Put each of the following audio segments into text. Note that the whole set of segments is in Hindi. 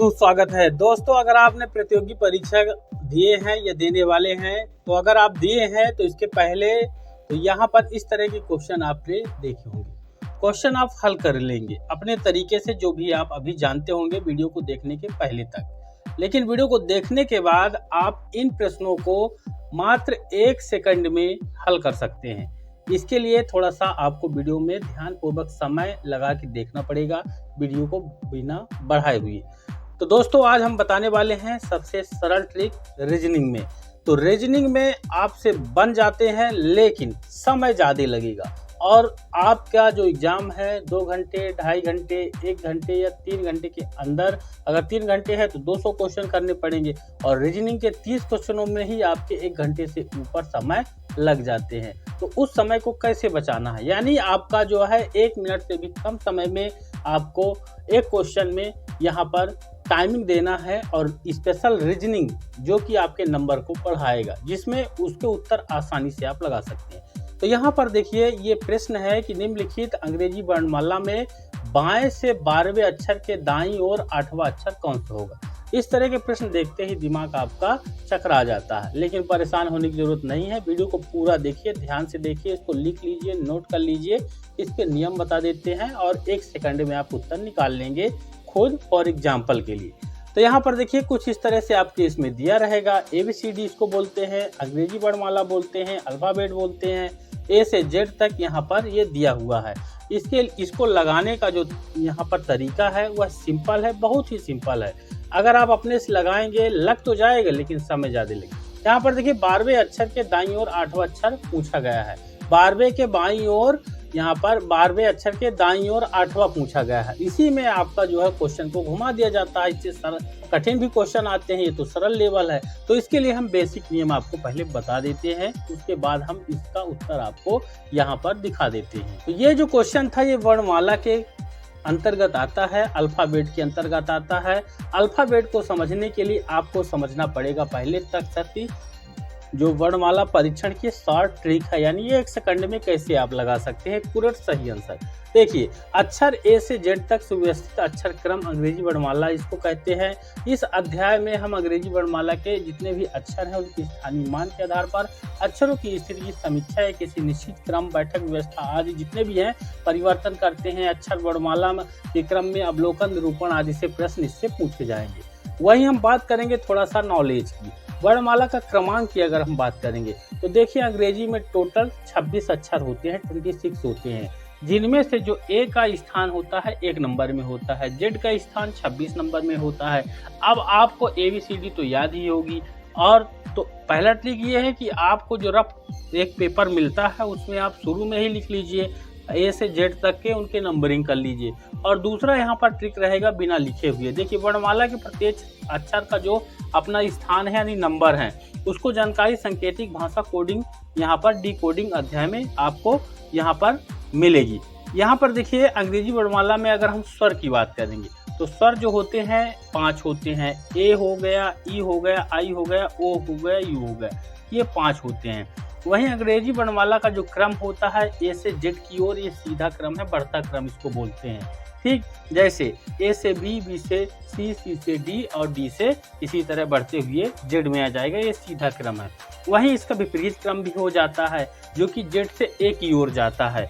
बहुत स्वागत है दोस्तों। अगर आपने प्रतियोगी परीक्षा दिए हैं या देने वाले हैं, तो अगर आप दिए हैं तो इसके पहले तो यहाँ पर इस तरह के क्वेश्चन आपने देखे होंगे। क्वेश्चन आप हल कर लेंगे अपने तरीके से, जो भी आप अभी जानते होंगे वीडियो को देखने के पहले तक। लेकिन वीडियो को देखने के बाद आप इन प्रश्नों को मात्र 1 सेकंड में हल कर सकते हैं। इसके लिए थोड़ा सा आपको वीडियो में ध्यानपूर्वक समय लगा के देखना पड़ेगा, वीडियो को बिना बढ़ाए हुए। तो दोस्तों आज हम बताने वाले हैं सबसे सरल ट्रिक रीजनिंग में। तो रीजनिंग में आपसे बन जाते हैं, लेकिन समय ज़्यादा लगेगा और आपका जो एग्ज़ाम है 2 घंटे, 2.5 घंटे, 1 घंटे या 3 घंटे के अंदर, अगर 3 घंटे है तो 200 क्वेश्चन करने पड़ेंगे और रीजनिंग के 30 क्वेश्चनों में ही आपके 1 घंटे से ऊपर समय लग जाते हैं। तो उस समय को कैसे बचाना है, यानी आपका जो है 1 मिनट से भी कम समय में आपको एक क्वेश्चन में यहाँ पर टाइमिंग देना है और स्पेशल रीजनिंग जो कि आपके नंबर को बढ़ाएगा, जिसमें उसके उत्तर आसानी से आप लगा सकते हैं। तो यहाँ पर देखिए, ये प्रश्न है कि निम्नलिखित अंग्रेजी वर्णमाला में बाएं से 12वें अक्षर के दाईं ओर 8वां अक्षर कौन सा होगा। इस तरह के प्रश्न देखते ही दिमाग आपका चकरा जाता है, लेकिन परेशान होने की जरूरत नहीं है। वीडियो को पूरा देखिए, ध्यान से देखिए, इसको लिख लीजिए, नोट कर लीजिए, इसके नियम बता देते हैं और 1 सेकंड में आप उत्तर निकाल लेंगे खुद फॉर एग्जाम्पल के लिए। तो यहाँ पर देखिए कुछ इस तरह से आपके इसमें दिया रहेगा। ABCD इसको बोलते हैं, अंग्रेजी वर्णमाला बोलते हैं, अल्फाबेट बोलते हैं, A से Z तक यहाँ पर ये दिया हुआ है। इसको लगाने का जो यहाँ पर तरीका है वह सिंपल है, बहुत ही सिंपल है। अगर आप अपने से लगाएंगे लग तो जाएगा, लेकिन समय ज़्यादा लगेगा। यहाँ पर देखिए 12वें अक्षर के दाईं ओर 8वां अक्षर पूछा गया है। 12वें के बाईं ओर, यहाँ पर 12वें अक्षर के दाईं ओर 8वां पूछा गया है। इसी में आपका जो है क्वेश्चन को घुमा दिया जाता है। इससे सरल कठिन भी क्वेश्चन आते हैं, ये तो सरल लेवल है। तो इसके लिए हम बेसिक नियम आपको पहले बता देते हैं, उसके बाद हम इसका उत्तर आपको यहाँ पर दिखा देते हैं। तो ये जो क्वेश्चन था ये वर्णमाला के अंतर्गत आता है, अल्फाबेट के अंतर्गत आता है। अल्फाबेट को समझने के लिए आपको समझना पड़ेगा पहले तक कि जो वर्णमाला परीक्षण की शॉर्ट ट्रिक है, यानी 1 सेकंड में कैसे आप लगा सकते हैं पूरा सही आंसर। देखिए, अक्षर A से Z तक सुव्यवस्थित अक्षर क्रम अंग्रेजी वर्णमाला इसको कहते हैं। इस अध्याय में हम अंग्रेजी वर्णमाला के जितने भी अक्षर हैं उनकी स्थानीय मान के आधार पर अक्षरों की स्थिति की समीक्षा या किसी निश्चित क्रम, बैठक व्यवस्था आदि जितने भी हैं परिवर्तन करते हैं। अक्षर वर्णमाला के क्रम में अवलोकन, निरूपण आदि से प्रश्न इससे पूछे जाएंगे। वहीं हम बात करेंगे थोड़ा सा नॉलेज की। वर्णमाला का क्रमांक की अगर हम बात करेंगे तो देखिए, अंग्रेजी में टोटल 26 अक्षर होते हैं, 26 होते हैं, जिनमें से जो A का स्थान होता है 1 नंबर में होता है, Z का स्थान 26 नंबर में होता है। अब आपको ABCD तो याद ही होगी, और तो पहला ट्रिक ये है कि आपको जो रफ एक पेपर मिलता है उसमें आप शुरू में ही लिख लीजिए A से Z तक के उनके नंबरिंग कर लीजिए। और दूसरा यहाँ पर ट्रिक रहेगा बिना लिखे हुए। देखिए, वर्णमाला के प्रत्येक अक्षर का जो अपना स्थान है यानी नंबर है, उसको जानकारी सांकेतिक भाषा कोडिंग यहाँ पर डिकोडिंग अध्याय में आपको यहाँ पर मिलेगी। यहाँ पर देखिए, अंग्रेजी वर्णमाला में अगर हम स्वर की बात करेंगे तो स्वर जो होते हैं 5 होते हैं। A हो गया, E हो गया, I हो गया, O हो गया, U हो गया, ये 5 होते हैं। वहीं अंग्रेजी वर्णमाला का जो क्रम होता है A से Z की ओर, ये सीधा क्रम है, बढ़ता क्रम इसको बोलते हैं। ठीक, जैसे A से B, B से C, C से D और D से इसी तरह बढ़ते हुए Z में आ जाएगा, ये सीधा क्रम है। वहीं इसका विपरीत क्रम भी हो जाता है जो कि Z से A की ओर जाता है,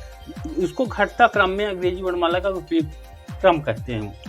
उसको घटता क्रम में अंग्रेजी वर्णमाला का विपरीत क्रम कहते हैं।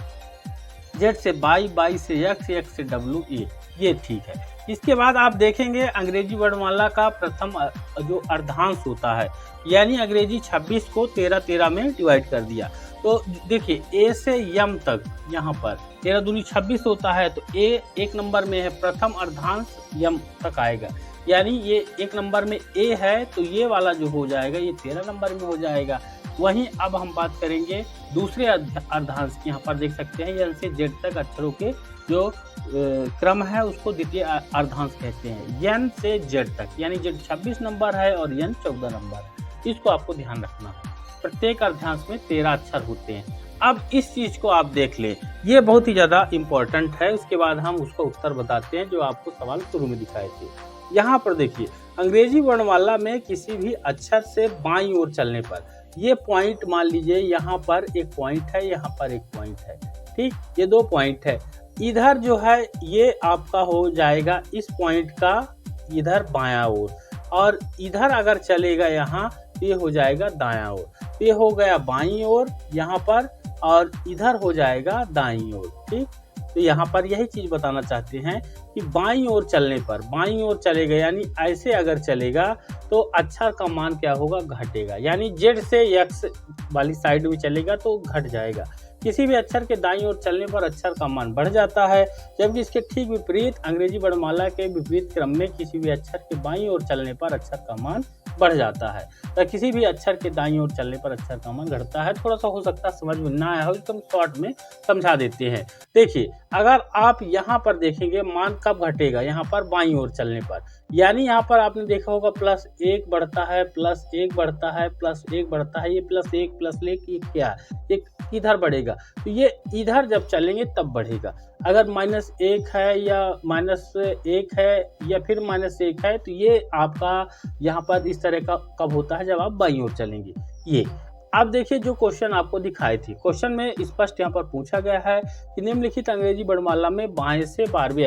Z से Y, Y से X, X से W, A, ये ठीक है। इसके बाद आप देखेंगे अंग्रेजी वर्णमाला का प्रथम जो अर्धांश होता है, यानी अंग्रेजी 26 को 13-13 में डिवाइड कर दिया। तो देखिए, A से M तक यहाँ पर 13 दूनी 26 होता है, तो A 1 नंबर में है, प्रथम अर्धांश M तक आएगा, यानी ये 1 नंबर में A है तो ये वाला जो हो जाएगा ये 13 नंबर में हो जाएगा। वहीं अब हम बात करेंगे दूसरे अर्धांश की। यहाँ पर देख सकते हैं N से Z तक अक्षरों के जो क्रम है उसको द्वितीय अर्धांश कहते हैं। N से Z तक, यानी Z 26 नंबर है और N 14 नंबर, इसको आपको ध्यान रखना है। प्रत्येक अर्धांश में 13 अक्षर होते हैं। अब इस चीज को आप देख लें, ये बहुत ही ज्यादा इम्पोर्टेंट है। उसके बाद हम उसका उत्तर बताते हैं जो आपको सवाल शुरू में दिखाए थे। यहाँ पर देखिए, अंग्रेजी वर्णमाला में किसी भी अक्षर से बाईं ओर चलने पर ये पॉइंट मान लीजिए, यहाँ पर एक पॉइंट है, यहाँ पर एक पॉइंट है, ठीक, ये 2 पॉइंट है। इधर जो है ये आपका हो जाएगा इस पॉइंट का इधर बायां ओर, और इधर अगर चलेगा यहाँ तो ये हो जाएगा दायां ओर। ये हो गया बाईं ओर यहाँ पर, और इधर हो जाएगा दाईं ओर। ठीक, तो यहाँ पर यही चीज बताना चाहते हैं कि बाईं ओर चलने पर, बाईं ओर चलेगा यानी ऐसे अगर चलेगा तो अक्षर का मान क्या होगा, घटेगा। यानी जेड से एक्स वाली साइड में चलेगा तो घट जाएगा। किसी भी अक्षर के दाईं ओर चलने पर अक्षर का मान बढ़ जाता है, जबकि इसके ठीक विपरीत अंग्रेजी वर्णमाला के विपरीत क्रम में किसी भी अक्षर के बाईं ओर चलने पर अक्षर का मान बढ़ जाता है। तो किसी भी अक्षर के दाईं ओर चलने पर अक्षर का मान घटता है। थोड़ा सा हो सकता है समझ में ना आया हो, एकदम शॉर्ट में समझा देते हैं। देखिए, अगर आप यहाँ पर देखेंगे मान कब घटेगा, यहाँ पर बाईं ओर चलने पर, यानी यहाँ पर आपने देखा होगा +1 बढ़ता है, +1 बढ़ता है, +1 बढ़ता है, ये +1 ये क्या है, ये इधर बढ़ेगा। तो ये इधर जब चलेंगे तब बढ़ेगा। अगर -1 है या -1 है या फिर -1 है, तो ये आपका यहाँ पर इस तरह का कब होता है, जब आप बाईं ओर चलेंगे। ये अब देखिए जो क्वेश्चन आपको दिखाए थे, क्वेश्चन में स्पष्ट यहाँ पर पूछा गया है कि निम्नलिखित अंग्रेजी वर्णमाला में बाएं से 12वें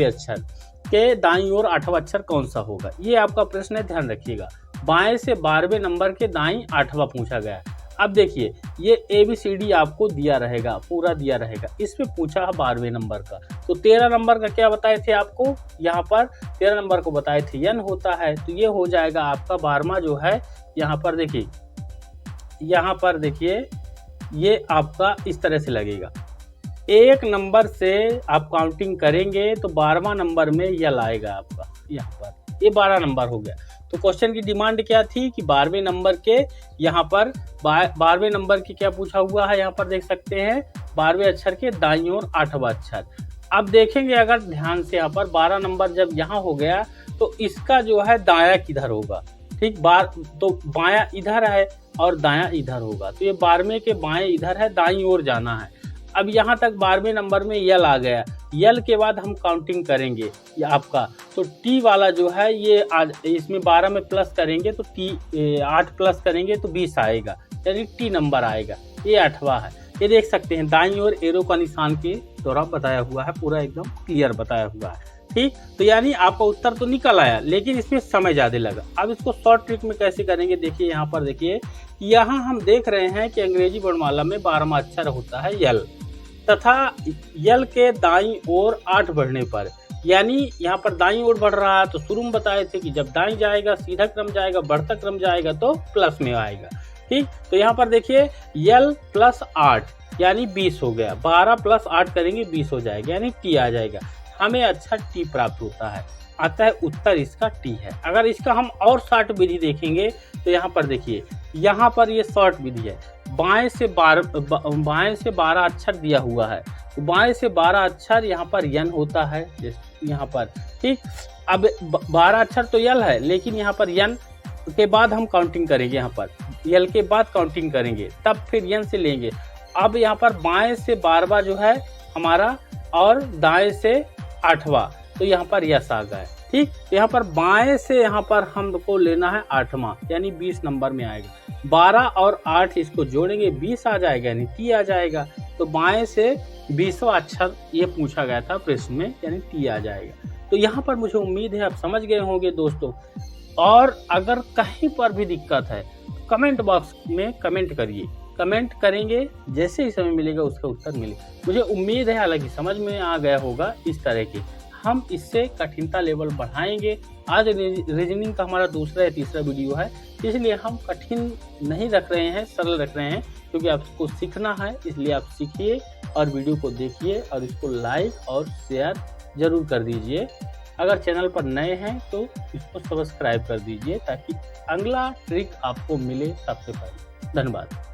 अक्षर के दाईं ओर 8वां अक्षर कौन सा होगा। ये आपका प्रश्न है, ध्यान रखिएगा। बाएं से 12वें नंबर के दाईं 8वां पूछा गया है। अब देखिए, ये ABCD आपको दिया रहेगा, पूरा दिया रहेगा, इसमें पूछा है 12वें नंबर का। तो 13 नंबर का क्या बताए थे आपको, यहाँ पर 13 नंबर को बताए थे n होता है। तो ये हो जाएगा आपका 12वां जो है, यहाँ पर देखिए, यहाँ पर देखिए, ये आपका इस तरह से लगेगा। एक नंबर से आप काउंटिंग करेंगे तो 12वां नंबर में यल आएगा आपका, यहाँ पर ये 12 नंबर हो गया। तो क्वेश्चन की डिमांड क्या थी कि 12वें नंबर के, यहाँ पर 12वें नंबर की क्या पूछा हुआ है, यहाँ पर देख सकते हैं 12वें अक्षर के दाईं ओर 8वां अक्षर। अब देखेंगे अगर ध्यान से, यहाँ पर 12 नंबर जब यहाँ हो गया तो इसका जो है दायां किधर होगा। ठीक, तो बायां इधर है और दायां इधर होगा। तो ये 12वें के बाएं इधर है, दाईं ओर जाना है। अब यहाँ तक 12वें नंबर में यल आ गया, यल के बाद हम काउंटिंग करेंगे ये आपका, तो टी वाला जो है ये आज इसमें 12 में प्लस करेंगे तो टी 8 प्लस करेंगे तो 20 आएगा, यानी टी नंबर आएगा। ये 8वां है। ये देख सकते हैं दाईं ओर एरो का निशान के द्वारा बताया हुआ है, पूरा एकदम क्लियर बताया हुआ है। ठीक, तो यानी आपका उत्तर तो निकल आया, लेकिन इसमें समय ज़्यादा लगा। अब इसको शॉर्ट ट्रिक में कैसे करेंगे, देखिए यहाँ पर देखिए, यहाँ हम देख रहे हैं कि अंग्रेजी वर्णमाला में 12वां अक्षर होता है यल, तथा यल के दाईं ओर 8 बढ़ने पर, यानी यहाँ पर दाईं ओर बढ़ रहा है। तो शुरू में बताए थे कि जब दाईं जाएगा, सीधा क्रम जाएगा, बढ़ता क्रम जाएगा तो प्लस में आएगा। ठीक, तो यहाँ पर देखिए यल +8 यानी 20 हो गया, 12 + 8 करेंगे 20 हो जाएगा, यानी टी आ जाएगा। हमें अच्छा टी प्राप्त होता है, अतः उत्तर इसका टी है। अगर इसका हम और शॉर्ट विधि देखेंगे तो यहाँ पर देखिए, यहाँ पर ये शॉर्ट विधि है, बाएं से 12 अक्षर दिया हुआ है, तो बाएं से 12 अक्षर यहाँ पर यन होता है, यहाँ पर। ठीक, अब 12 अक्षर तो यल है, लेकिन यहाँ पर यन के बाद हम काउंटिंग करेंगे, यहाँ पर यल के बाद काउंटिंग करेंगे, तब फिर यन से लेंगे। अब यहाँ पर बाएं से 12वां जो है हमारा, और दाएं से 8वां, तो यहाँ पर यस आ गया। ठीक, तो यहाँ पर बाएं से यहाँ पर हमको लेना है 8वां, यानी 20 नंबर में आएगा। 12 और 8 इसको जोड़ेंगे 20 आ जाएगा, यानी टी आ जाएगा। तो बाएं से 20वां अक्षर ये पूछा गया था प्रश्न में, यानी टी आ जाएगा। तो यहाँ पर मुझे उम्मीद है आप समझ गए होंगे दोस्तों। और अगर कहीं पर भी दिक्कत है कमेंट बॉक्स में कमेंट करिए, कमेंट करेंगे, जैसे ही समय मिलेगा उसका उत्तर मिले। मुझे उम्मीद है हालांकि समझ में आ गया होगा इस तरह के। हम इससे कठिनता लेवल बढ़ाएंगे। आज रीजनिंग का हमारा दूसरा या तीसरा वीडियो है, इसलिए हम कठिन नहीं रख रहे हैं, सरल रख रहे हैं, क्योंकि आपको सीखना है। इसलिए आप सीखिए और वीडियो को देखिए और इसको लाइक और शेयर जरूर कर दीजिए। अगर चैनल पर नए हैं तो इसको सब्सक्राइब कर दीजिए, ताकि अगला ट्रिक आपको मिले सबसे पहले। धन्यवाद।